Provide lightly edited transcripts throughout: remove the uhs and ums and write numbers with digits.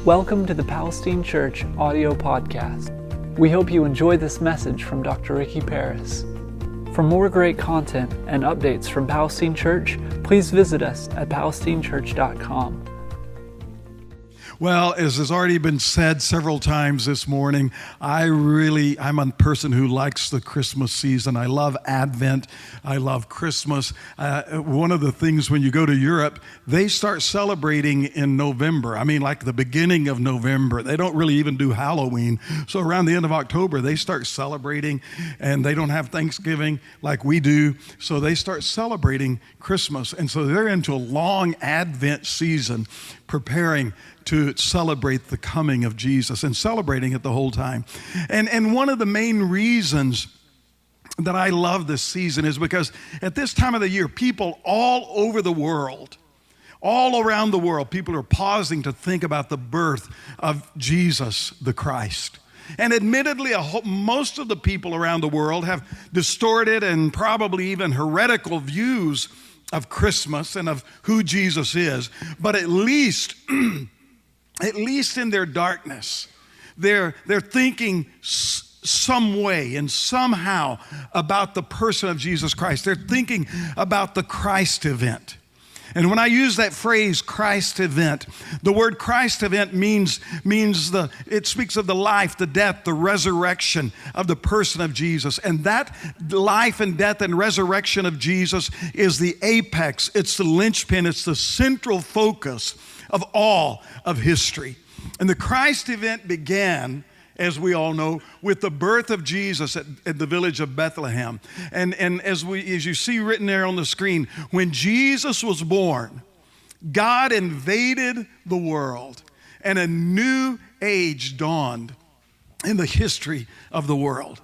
Welcome to the Palestine Church audio podcast. We hope you enjoy this message from Dr. Ricky Paris. For more great content and updates from Palestine Church, please visit us at palestinechurch.com. Well, as has already been said several times this morning, I'm a person who likes the Christmas season. I love Advent. I love Christmas. One of the things when you go to Europe, they start celebrating in November. I mean, like the beginning of November. They don't really even do Halloween. So around the end of October, they start celebrating, and they don't have Thanksgiving like we do. So they start celebrating Christmas. And so they're into a long Advent season, preparing to celebrate the coming of Jesus and celebrating it the whole time. And one of the main reasons that I love this season is because at this time of the year, people all over the world, all around the world, people are pausing to think about the birth of Jesus the Christ. And admittedly, most of the people around the world have distorted and probably even heretical views of Christmas and of who Jesus is. But at least in their darkness, they're thinking some way and somehow about the person of Jesus Christ. They're thinking about the Christ event. And when I use that phrase, Christ event, the word Christ event it speaks of the life, the death, the resurrection of the person of Jesus. And that life and death and resurrection of Jesus is the apex, it's the linchpin, it's the central focus of all of history. And the Christ event began, as we all know, with the birth of Jesus at the village of Bethlehem. And as you see written there on the screen, when Jesus was born, God invaded the world and a new age dawned in the history of the world.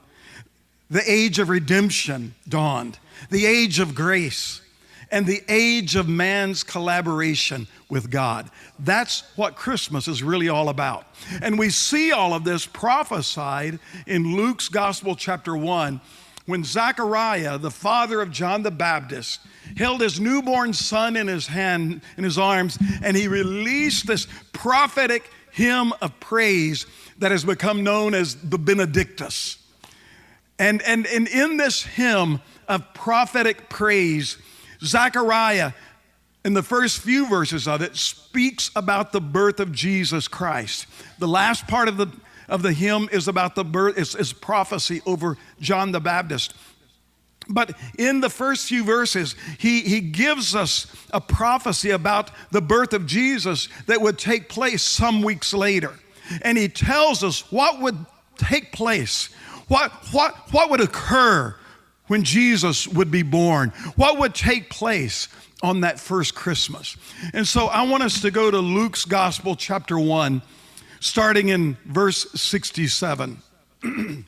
The age of redemption dawned, the age of grace, and the age of man's collaboration with God. That's what Christmas is really all about. And we see all of this prophesied in Luke's Gospel, chapter 1, when Zechariah, the father of John the Baptist, held his newborn son in his arms, and he released this prophetic hymn of praise that has become known as the Benedictus. And in this hymn of prophetic praise, Zechariah, in the first few verses of it, speaks about the birth of Jesus Christ. The last part of the hymn is about the birth, is prophecy over John the Baptist. But in the first few verses, he gives us a prophecy about the birth of Jesus that would take place some weeks later. And he tells us what would take place, what would occur when Jesus would be born, what would take place on that first Christmas. And so I want us to go to Luke's Gospel, chapter 1, starting in verse 67. And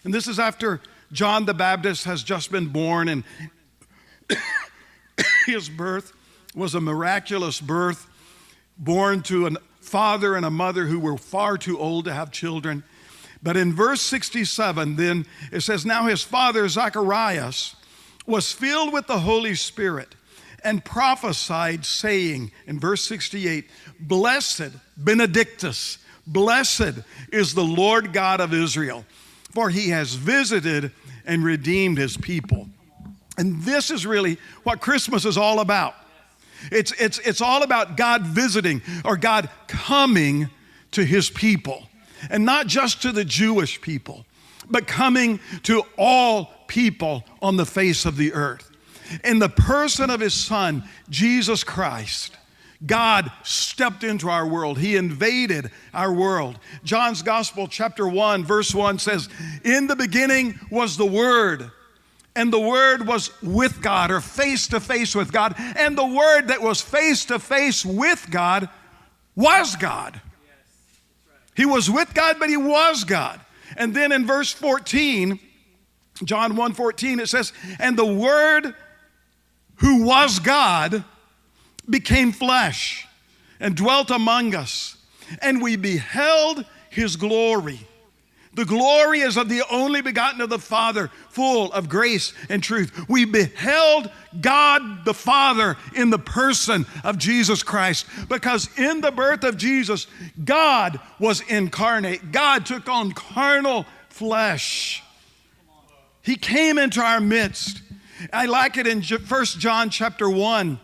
this is after John the Baptist has just been born, and his birth was a miraculous birth, born to a father and a mother who were far too old to have children. But in verse 67, then it says, now his father Zacharias was filled with the Holy Spirit and prophesied, saying, in verse 68, blessed, Benedictus, blessed is the Lord God of Israel, for he has visited and redeemed his people. And this is really what Christmas is all about. It's all about God visiting, or God coming to his people. And not just to the Jewish people, but coming to all people on the face of the earth. In the person of his Son, Jesus Christ, God stepped into our world. He invaded our world. John's Gospel, chapter 1, verse 1 says, in the beginning was the Word, and the Word was with God, or face to face with God. And the Word that was face to face with God was God. He was with God, but he was God. And then in verse 14, John 1:14, it says, and the Word who was God became flesh and dwelt among us, and we beheld his glory, The glory is of the only begotten of the Father, full of grace and truth. We beheld God the Father in the person of Jesus Christ, because in the birth of Jesus, God was incarnate. God took on carnal flesh. He came into our midst. I like it in 1 John chapter 1,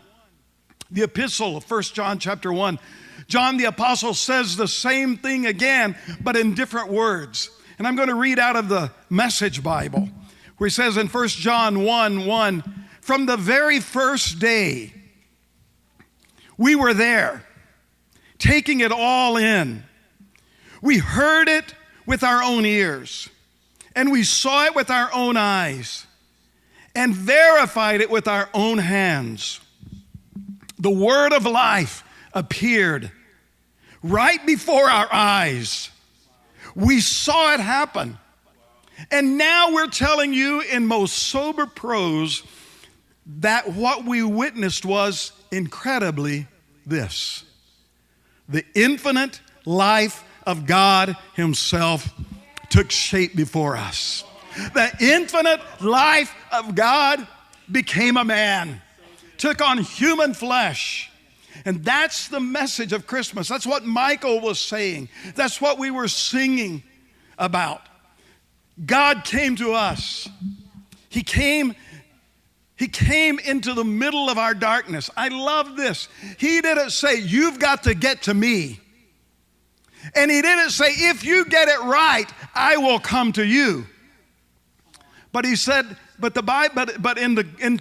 the epistle of 1 John chapter 1. John the apostle says the same thing again, but in different words. And I'm going to read out of the Message Bible, where he says in 1 John 1:1, from the very first day, we were there, taking it all in. We heard it with our own ears, and we saw it with our own eyes, and verified it with our own hands. The word of life appeared right before our eyes. We saw it happen. And now we're telling you in most sober prose that what we witnessed was incredibly this: the infinite life of God Himself took shape before us. The infinite life of God became a man, took on human flesh. And that's the message of Christmas. That's what Michael was saying. That's what we were singing about. God came to us. He came into the middle of our darkness. I love this. He didn't say, you've got to get to me. And He didn't say, if you get it right, I will come to you. But He said, but in the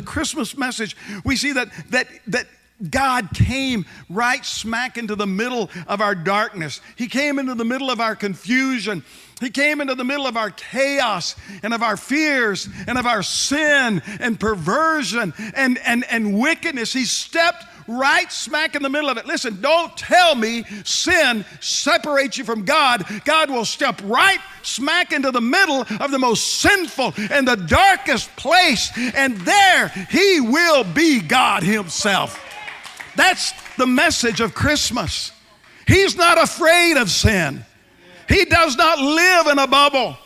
Christmas message, we see that God came right smack into the middle of our darkness. He came into the middle of our confusion. He came into the middle of our chaos and of our fears and of our sin and perversion and wickedness. He stepped right smack in the middle of it. Listen, don't tell me sin separates you from God. God will step right smack into the middle of the most sinful and the darkest place, and there He will be God Himself. That's the message of Christmas. He's not afraid of sin. He does not live in a bubble.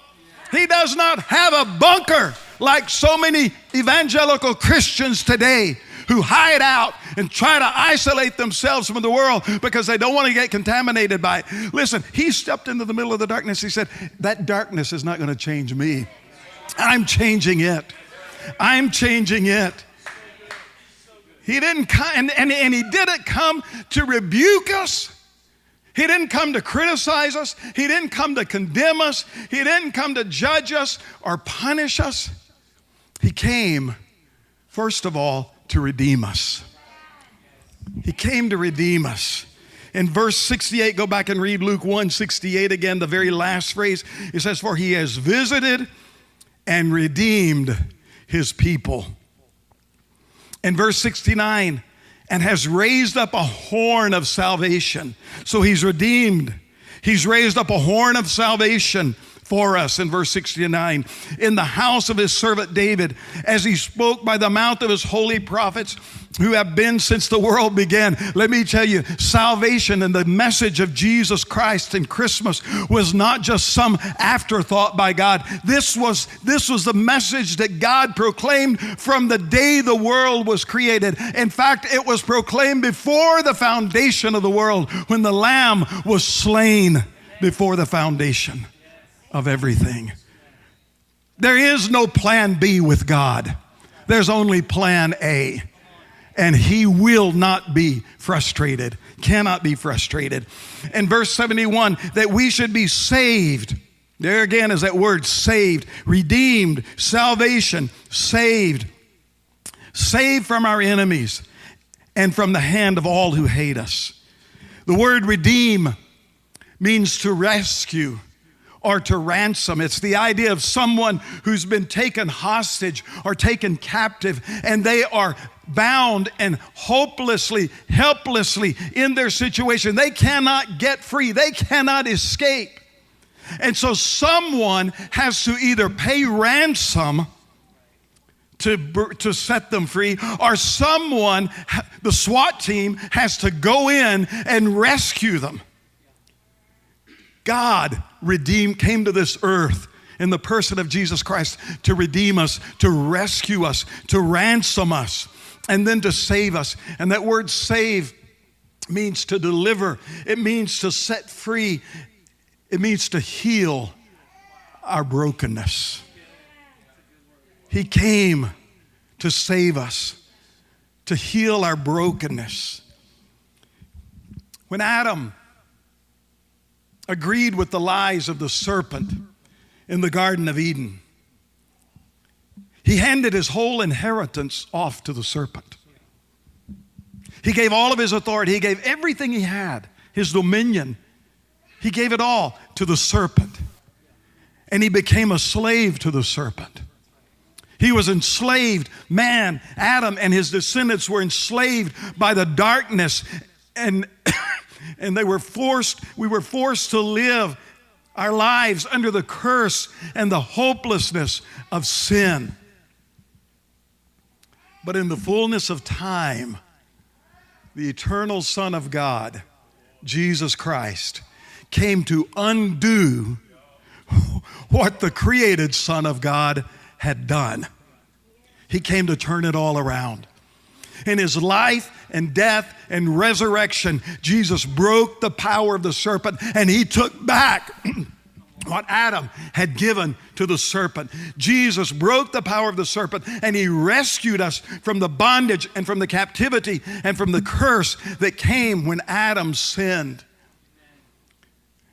He does not have a bunker like so many evangelical Christians today who hide out and try to isolate themselves from the world because they don't want to get contaminated by it. Listen, He stepped into the middle of the darkness. He said, that darkness is not going to change me. I'm changing it. I'm changing it. He didn't come, and He didn't come to rebuke us. He didn't come to criticize us. He didn't come to condemn us. He didn't come to judge us or punish us. He came, first of all, to redeem us. He came to redeem us. In verse 68, go back and read Luke 1:68 again, the very last phrase. It says, for He has visited and redeemed His people. In verse 69, and has raised up a horn of salvation. So He's redeemed. He's raised up a horn of salvation for us in verse 69. In the house of His servant David, as He spoke by the mouth of His holy prophets who have been since the world began. Let me tell you, salvation and the message of Jesus Christ in Christmas was not just some afterthought by God. This was the message that God proclaimed from the day the world was created. In fact, it was proclaimed before the foundation of the world, when the Lamb was slain before the foundation of everything. There is no plan B with God. There's only plan A. And He will not be frustrated, cannot be frustrated. In verse 71, that we should be saved. There again is that word saved, redeemed, salvation, saved. Saved from our enemies and from the hand of all who hate us. The word redeem means to rescue or to ransom. It's the idea of someone who's been taken hostage or taken captive, and they are bound and hopelessly, helplessly in their situation. They cannot get free. They cannot escape. And so someone has to either pay ransom to set them free, or someone, the SWAT team, has to go in and rescue them. God came to this earth in the person of Jesus Christ to redeem us, to rescue us, to ransom us, and then to save us. And that word save means to deliver. It means to set free. It means to heal our brokenness. He came to save us, to heal our brokenness. When Adam agreed with the lies of the serpent in the Garden of Eden, he handed his whole inheritance off to the serpent. He gave all of his authority. He gave everything he had, his dominion. He gave it all to the serpent. And he became a slave to the serpent. He was enslaved. Man, Adam and his descendants were enslaved by the darkness, and we were forced to live our lives under the curse and the hopelessness of sin. But in the fullness of time, the eternal Son of God, Jesus Christ, came to undo what the created Son of God had done. He came to turn it all around. In his life and death and resurrection, Jesus broke the power of the serpent, and he took back what Adam had given to the serpent. Jesus broke the power of the serpent, and he rescued us from the bondage and from the captivity and from the curse that came when Adam sinned.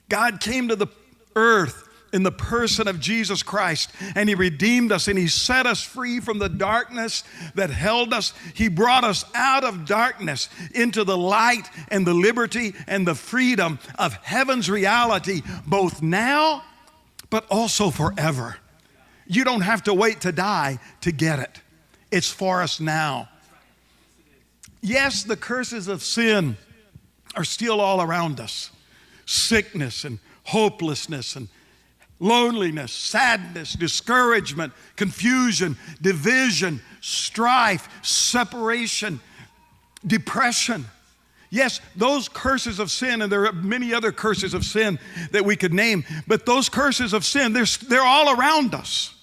God came to the earth in the person of Jesus Christ, and he redeemed us, and he set us free from the darkness that held us. He brought us out of darkness into the light and the liberty and the freedom of heaven's reality, both now but also forever. You don't have to wait to die to get it. It's for us now. Yes, the curses of sin are still all around us. Sickness and hopelessness and loneliness, sadness, discouragement, confusion, division, strife, separation, depression. Yes, those curses of sin, and there are many other curses of sin that we could name, but those curses of sin, they're all around us.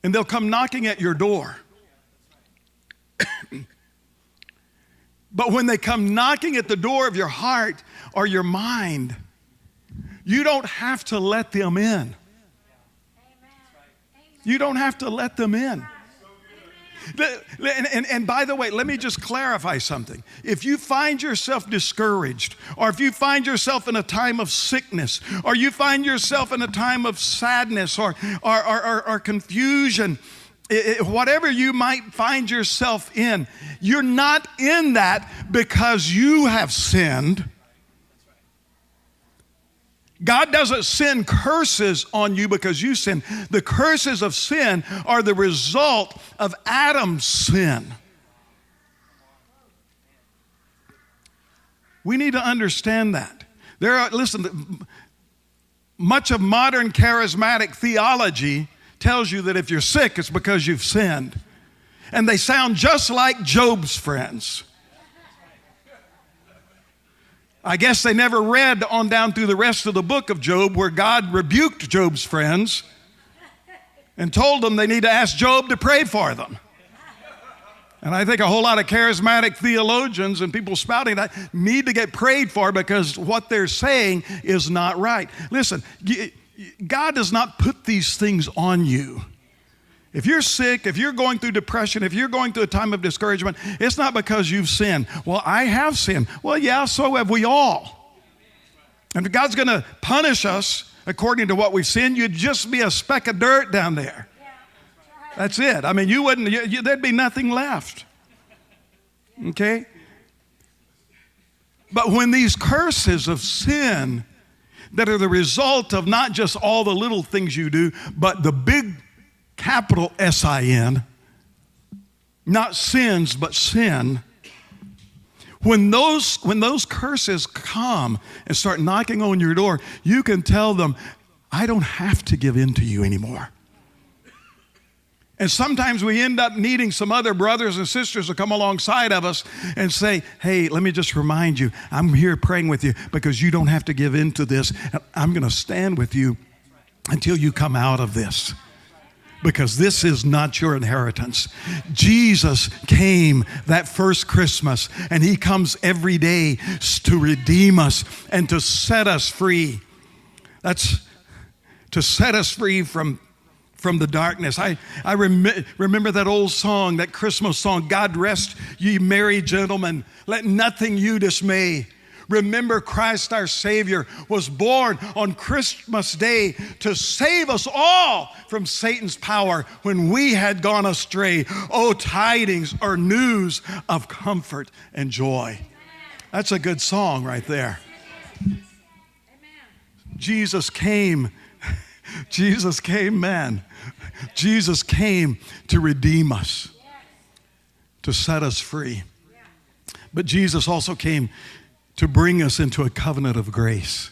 And they'll come knocking at your door. But when they come knocking at the door of your heart or your mind, you don't have to let them in. You don't have to let them in. And by the way, let me just clarify something. If you find yourself discouraged, or if you find yourself in a time of sickness, or you find yourself in a time of sadness or confusion, whatever you might find yourself in, you're not in that because you have sinned. God doesn't send curses on you because you sin. The curses of sin are the result of Adam's sin. We need to understand that. Listen, much of modern charismatic theology tells you that if you're sick, it's because you've sinned. And they sound just like Job's friends. I guess they never read on down through the rest of the book of Job, where God rebuked Job's friends and told them they need to ask Job to pray for them. And I think a whole lot of charismatic theologians and people spouting that need to get prayed for because what they're saying is not right. Listen, God does not put these things on you. If you're sick, if you're going through depression, if you're going through a time of discouragement, it's not because you've sinned. Well, I have sinned. Well, yeah, so have we all. And if God's going to punish us according to what we've sinned, you'd just be a speck of dirt down there. That's it. I mean, there'd be nothing left. Okay? But when these curses of sin that are the result of not just all the little things you do, but the big capital S-I-N, not sins, but sin. When those curses come and start knocking on your door, you can tell them, I don't have to give in to you anymore. And sometimes we end up needing some other brothers and sisters to come alongside of us and say, hey, let me just remind you, I'm here praying with you because you don't have to give in to this. I'm going to stand with you until you come out of this, because this is not your inheritance. Jesus came that first Christmas, and he comes every day to redeem us and to set us free. That's to set us free from the darkness. I remember that old song, that Christmas song, God rest ye merry gentlemen, let nothing you dismay. Remember, Christ our Savior was born on Christmas Day to save us all from Satan's power when we had gone astray. Oh, tidings or news of comfort and joy. That's a good song right there. Jesus came, man. Jesus came to redeem us, to set us free. But Jesus also came to bring us into a covenant of grace.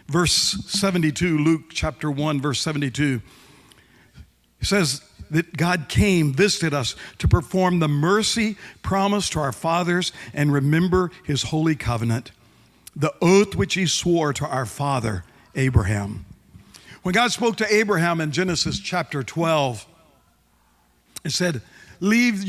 Verse 72, Luke chapter 1, verse 72, it says that God came, visited us to perform the mercy promised to our fathers and remember his holy covenant, the oath which he swore to our father Abraham. When God spoke to Abraham in Genesis chapter 12, it said, leave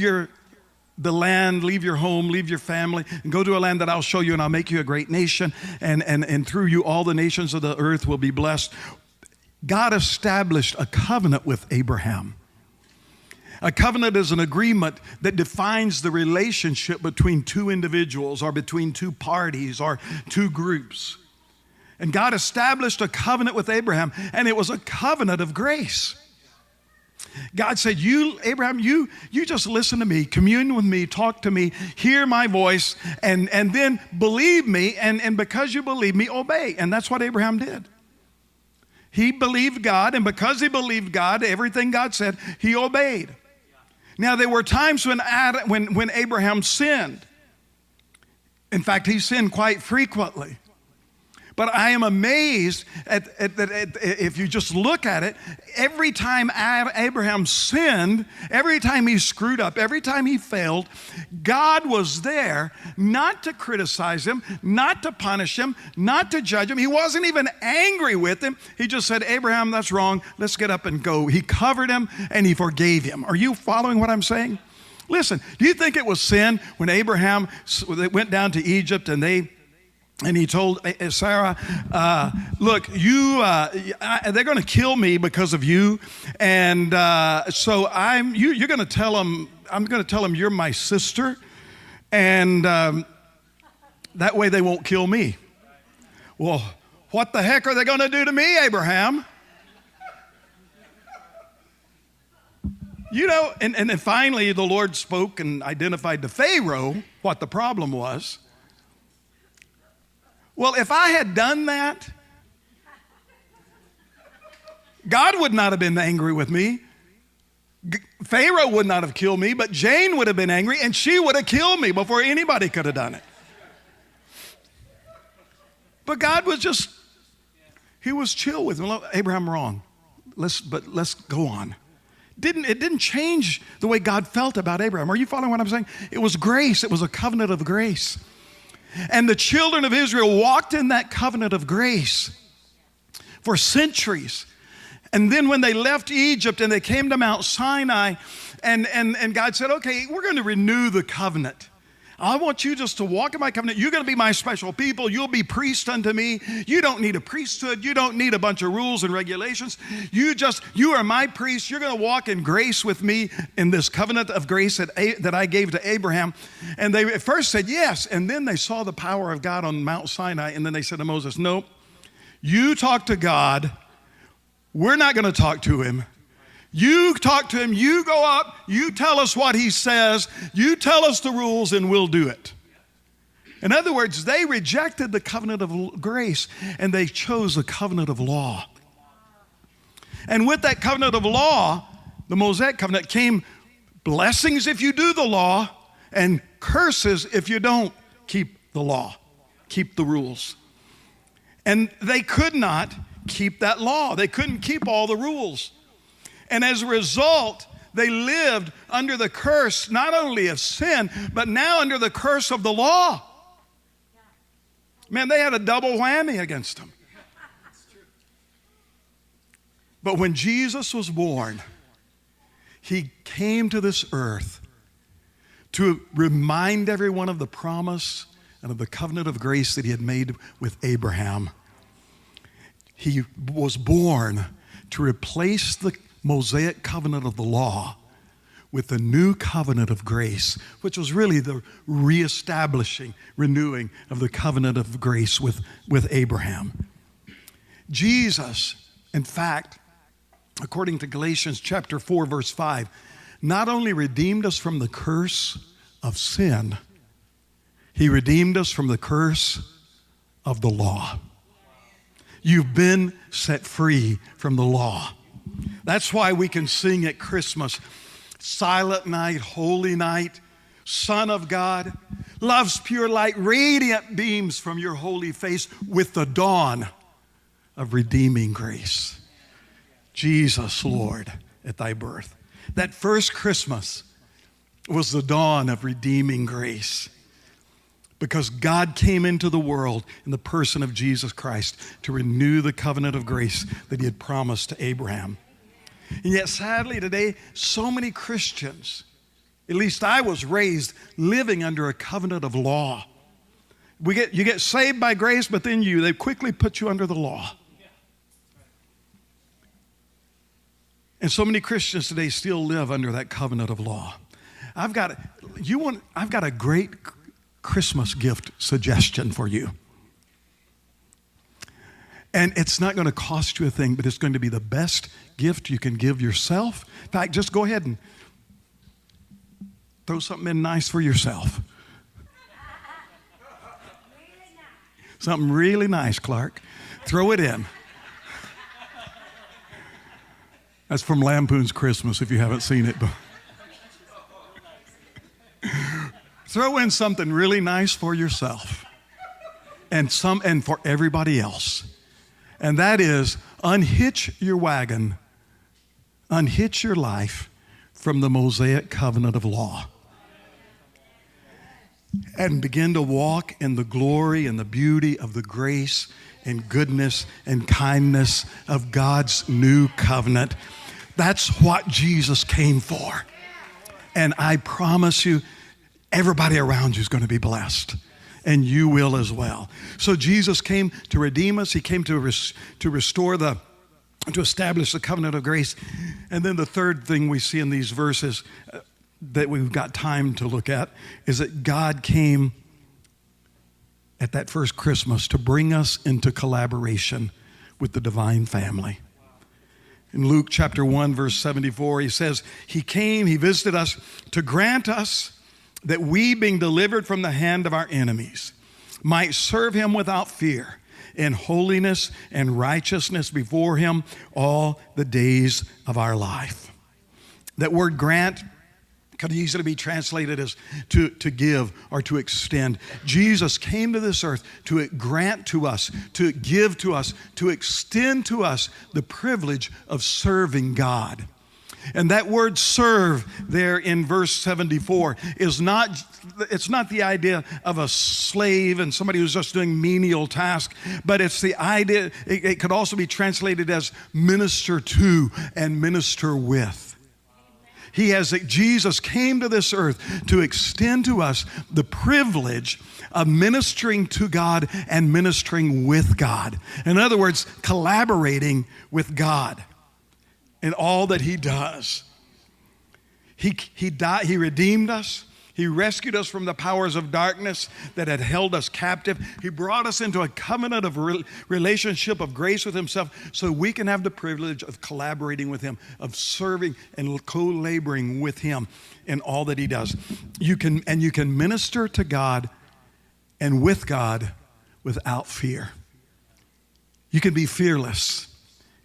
the land, leave your home, leave your family, and go to a land that I'll show you, and I'll make you a great nation, and through you all the nations of the earth will be blessed. God established a covenant with Abraham. A covenant is an agreement that defines the relationship between two individuals or between two parties or two groups. And God established a covenant with Abraham, and it was a covenant of grace. God said, Abraham, you just listen to me, commune with me, talk to me, hear my voice, and then believe me, and because you believe me, obey. And that's what Abraham did. He believed God, and because he believed God, everything God said, he obeyed. Now, there were times when Abraham sinned. In fact, he sinned quite frequently. But I am amazed at if you just look at it, every time Abraham sinned, every time he screwed up, every time he failed, God was there not to criticize him, not to punish him, not to judge him. He wasn't even angry with him. He just said, Abraham, that's wrong. Let's get up and go. He covered him and he forgave him. Are you following what I'm saying? Listen, do you think it was sin when Abraham went down to Egypt and he told Sarah, look, they're going to kill me because of you. And so you're going to tell them, I'm going to tell them you're my sister. And that way they won't kill me. Well, what the heck are they going to do to me, Abraham? You know, and then finally the Lord spoke and identified to Pharaoh what the problem was. Well, if I had done that, God would not have been angry with me. Pharaoh would not have killed me, but Jane would have been angry, and she would have killed me before anybody could have done it. But God was he was chill with me. Abraham, wrong. Let's go on. It didn't change the way God felt about Abraham. Are you following what I'm saying? It was grace. It was a covenant of grace. And the children of Israel walked in that covenant of grace for centuries. And then when they left Egypt and they came to Mount Sinai, and God said, okay, we're going to renew the covenant. I want you just to walk in my covenant. You're going to be my special people. You'll be priests unto me. You don't need a priesthood. You don't need a bunch of rules and regulations. You are my priest. You're going to walk in grace with me in this covenant of grace that I gave to Abraham. And they at first said yes. And then they saw the power of God on Mount Sinai. And then they said to Moses, no, you talk to God. We're not going to talk to him. You talk to him, you go up, you tell us what he says, you tell us the rules, and we'll do it. In other words, they rejected the covenant of grace, and they chose the covenant of law. And with that covenant of law, the Mosaic covenant, came blessings if you do the law, and curses if you don't keep the law, keep the rules. And they could not keep that law. They couldn't keep all the rules. And as a result, they lived under the curse not only of sin, but now under the curse of the law. Man, they had a double whammy against them. But when Jesus was born, he came to this earth to remind everyone of the promise and of the covenant of grace that he had made with Abraham. He was born to replace the Mosaic covenant of the law with the new covenant of grace, which was really the reestablishing, renewing of the covenant of grace with Abraham. Jesus, in fact, according to Galatians chapter 4, verse 5, not only redeemed us from the curse of sin, he redeemed us from the curse of the law. You've been set free from the law. That's why we can sing at Christmas, Silent Night, Holy Night, Son of God, love's pure light, radiant beams from your holy face with the dawn of redeeming grace. Jesus, Lord, at thy birth. That first Christmas was the dawn of redeeming grace, because God came into the world in the person of Jesus Christ to renew the covenant of grace that he had promised to Abraham. And yet, sadly, today, so many Christians, at least I was raised living under a covenant of law. You get saved by grace, but then they quickly put you under the law. And so many Christians today still live under that covenant of law. I've got a great Christmas gift suggestion for you. And it's not going to cost you a thing, but it's going to be the best gift you can give yourself. In fact, just go ahead and throw something in nice for yourself. Something really nice, Clark. Throw it in. That's from Lampoon's Christmas, if you haven't seen it. Throw in something really nice for yourself and for everybody else. And that is, unhitch your wagon, unhitch your life from the Mosaic covenant of law, and begin to walk in the glory and the beauty of the grace and goodness and kindness of God's new covenant. That's what Jesus came for. And I promise you, everybody around you is going to be blessed. And you will as well. So Jesus came to redeem us. He came to restore to establish the covenant of grace. And then the third thing we see in these verses that we've got time to look at is that God came at that first Christmas to bring us into collaboration with the divine family. In Luke chapter 1, verse 74, he says, he came, he visited us to grant us that we, being delivered from the hand of our enemies, might serve him without fear in holiness and righteousness before him all the days of our life. That word grant could easily be translated as to give or to extend. Jesus came to this earth to grant to us, to give to us, to extend to us the privilege of serving God. And that word serve there in verse 74 it's not the idea of a slave and somebody who's just doing menial tasks, but it's the idea, it could also be translated as minister to and minister with. Jesus came to this earth to extend to us the privilege of ministering to God and ministering with God. In other words, collaborating with God in all that he does. He died, he redeemed us. He rescued us from the powers of darkness that had held us captive. He brought us into a covenant of relationship of grace with himself so we can have the privilege of collaborating with him, of serving and co-laboring with him in all that he does. You can minister to God and with God without fear. You can be fearless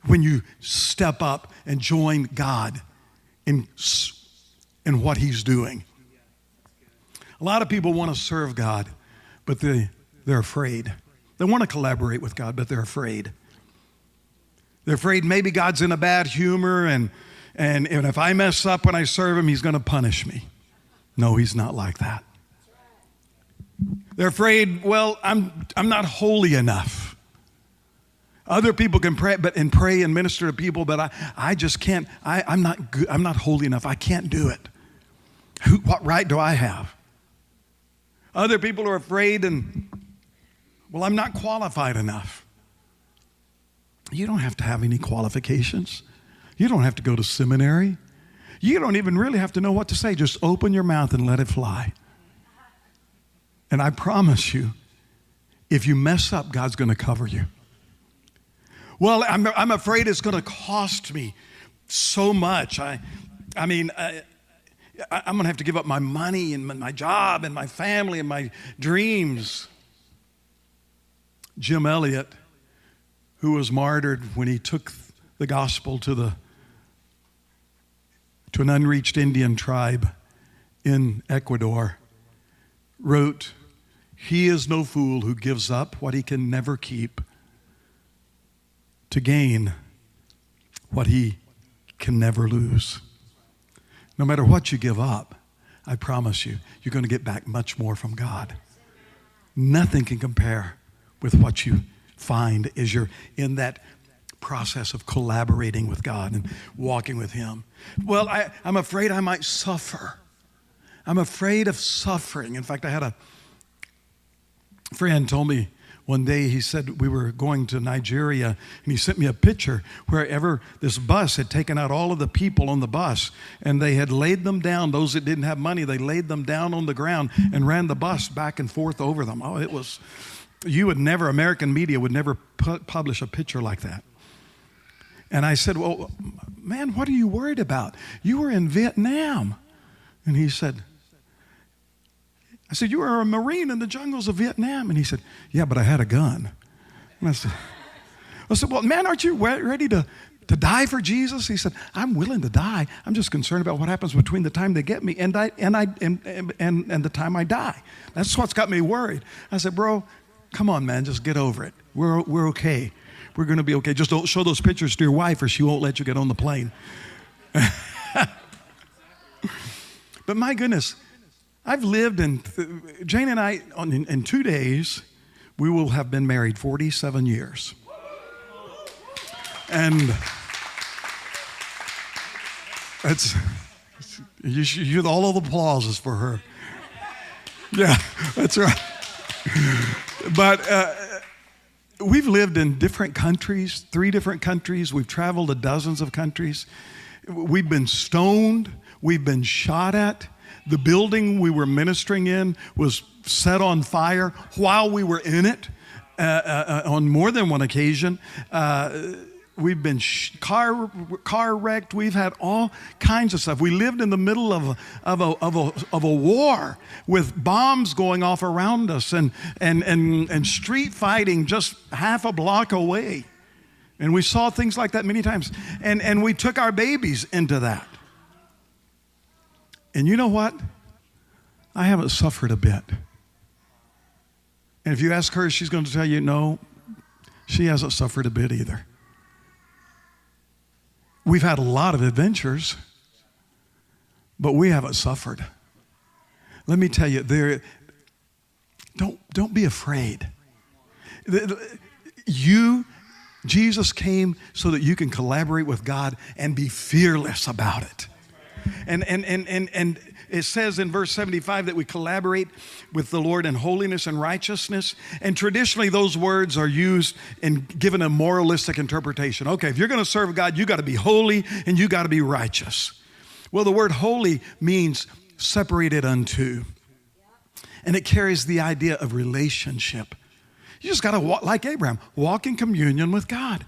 when you step up and join God in what he's doing. A lot of people want to serve God, but they're afraid. They want to collaborate with God, but they're afraid. They're afraid maybe God's in a bad humor and And if I mess up when I serve him, he's going to punish me. No, he's not like that. They're afraid, well, I'm not holy enough. Other people can pray and minister to people, but I just can't. I'm not good. I'm not holy enough. I can't do it. What right do I have? Other people are afraid well, I'm not qualified enough. You don't have to have any qualifications. You don't have to go to seminary. You don't even really have to know what to say. Just open your mouth and let it fly. And I promise you, if you mess up, God's going to cover you. Well, I'm afraid it's going to cost me so much. I'm going to have to give up my money and my job and my family and my dreams. Jim Elliot, who was martyred when he took the gospel to an unreached Indian tribe in Ecuador, wrote, "He is no fool who gives up what he can never keep to gain what he can never lose." No matter what you give up, I promise you, you're going to get back much more from God. Nothing can compare with what you find as you're in that process of collaborating with God and walking with him. Well, I'm afraid I might suffer. I'm afraid of suffering. In fact, I had a friend told me one day, he said we were going to Nigeria, and he sent me a picture wherever this bus had taken out all of the people on the bus, and they had laid them down. Those that didn't have money, they laid them down on the ground and ran the bus back and forth over them. Oh, it was, American media would never publish a picture like that. And I said, well, man, what are you worried about? You were in Vietnam. And he said, I said, you were a Marine in the jungles of Vietnam. And he said, yeah, but I had a gun. And I said, well, man, aren't you ready to die for Jesus? He said, I'm willing to die. I'm just concerned about what happens between the time they get me and the time I die. That's what's got me worried. I said, bro, come on, man, just get over it. We're okay. We're going to be okay. Just don't show those pictures to your wife or she won't let you get on the plane. But my goodness, I've lived Jane and I, in 2 days, we will have been married 47 years. And all of the applause is for her. Yeah, that's right. But we've lived in different countries, 3 different countries. We've traveled to dozens of countries. We've been stoned. We've been shot at. The building we were ministering in was set on fire while we were in it on more than one occasion. We've been car wrecked. We've had all kinds of stuff. We lived in the middle of a war with bombs going off around us and street fighting just half a block away. And we saw things like that many times. And we took our babies into that. And you know what? I haven't suffered a bit. And if you ask her, she's going to tell you, no, she hasn't suffered a bit either. We've had a lot of adventures, but we haven't suffered. Let me tell you, don't be afraid. Jesus came so that you can collaborate with God and be fearless about it. And it says in verse 75 that we collaborate with the Lord in holiness and righteousness. And traditionally those words are used and given a moralistic interpretation. Okay, if you're going to serve God, you got to be holy and you got to be righteous. Well, the word holy means separated unto. And it carries the idea of relationship. You just got to walk like Abraham, walk in communion with God.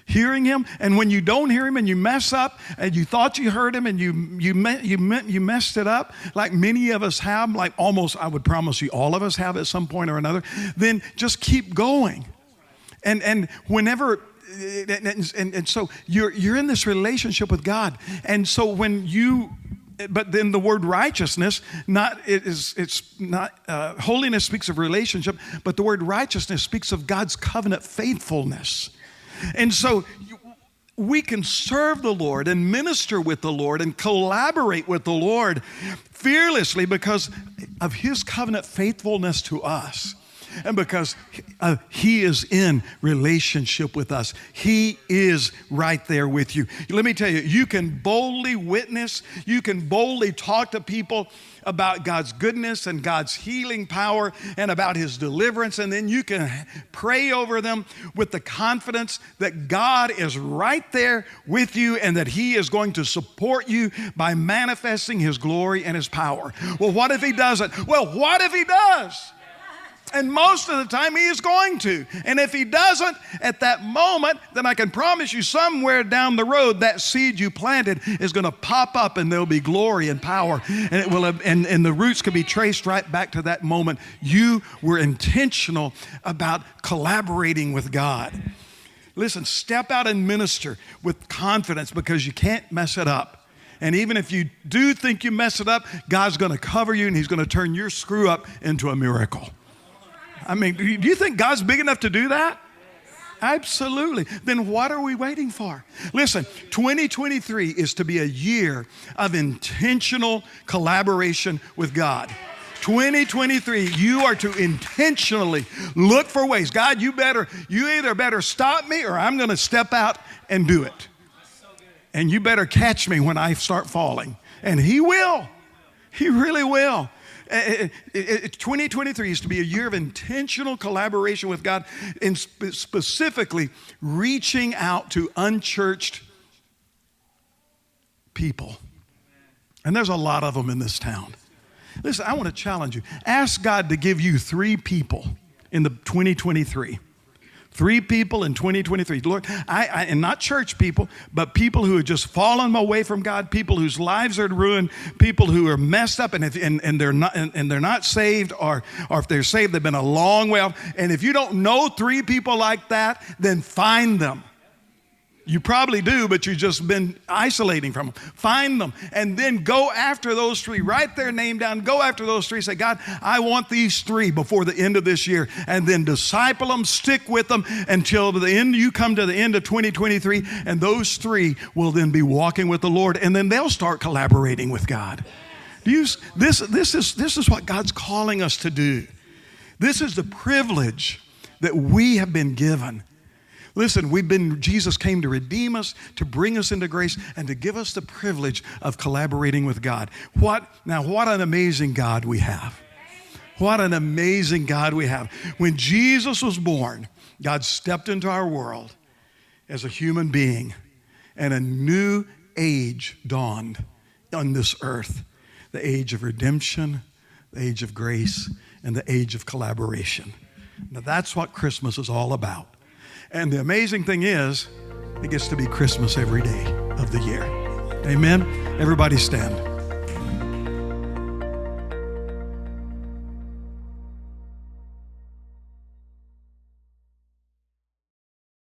Hearing him, and when you don't hear him and you mess up and you thought you heard him and you messed it up, like many of us have, like almost, I would promise you, all of us have at some point or another, then just keep going. And whenever, and so you're in this relationship with God. And so but then the word righteousness, holiness speaks of relationship, but the word righteousness speaks of God's covenant faithfulness. And so we can serve the Lord and minister with the Lord and collaborate with the Lord fearlessly because of His covenant faithfulness to us. And because He is in relationship with us. He is right there with you. Let me tell you, you can boldly witness, you can boldly talk to people about God's goodness and God's healing power and about His deliverance, and then you can pray over them with the confidence that God is right there with you and that He is going to support you by manifesting His glory and His power. Well, what if He doesn't? Well, what if He does? And most of the time He is going to. And if He doesn't at that moment, then I can promise you somewhere down the road that seed you planted is going to pop up and there'll be glory and power. And it will have, and the roots can be traced right back to that moment. You were intentional about collaborating with God. Listen, step out and minister with confidence because you can't mess it up. And even if you do think you mess it up, God's going to cover you and He's going to turn your screw up into a miracle. I mean, do you think God's big enough to do that? Absolutely. Then what are we waiting for? Listen, 2023 is to be a year of intentional collaboration with God. 2023, you are to intentionally look for ways. God, you either better stop me or I'm going to step out and do it. And you better catch me when I start falling. And He will. He really will. 2023 is to be a year of intentional collaboration with God and specifically reaching out to unchurched people. And there's a lot of them in this town. Listen, I want to challenge you. Ask God to give you 3 people in the 2023. 3 people in 2023. Lord, and not church people, but people who have just fallen away from God, people whose lives are ruined, people who are messed up, and they're not saved, or if they're saved, they've been a long way off. And if you don't know 3 people like that, then find them. You probably do, but you've just been isolating from them. Find them and then go after those 3. Write their name down. Go after those 3. Say, God, I want these 3 before the end of this year. And then disciple them, stick with them until the end. You come to the end of 2023, and those 3 will then be walking with the Lord, and then they'll start collaborating with God. This is what God's calling us to do. This is the privilege that we have been given. Listen, Jesus came to redeem us, to bring us into grace, and to give us the privilege of collaborating with God. What an amazing God we have. What an amazing God we have. When Jesus was born, God stepped into our world as a human being, and a new age dawned on this earth. The age of redemption, the age of grace, and the age of collaboration. Now that's what Christmas is all about. And the amazing thing is, it gets to be Christmas every day of the year. Amen? Everybody stand.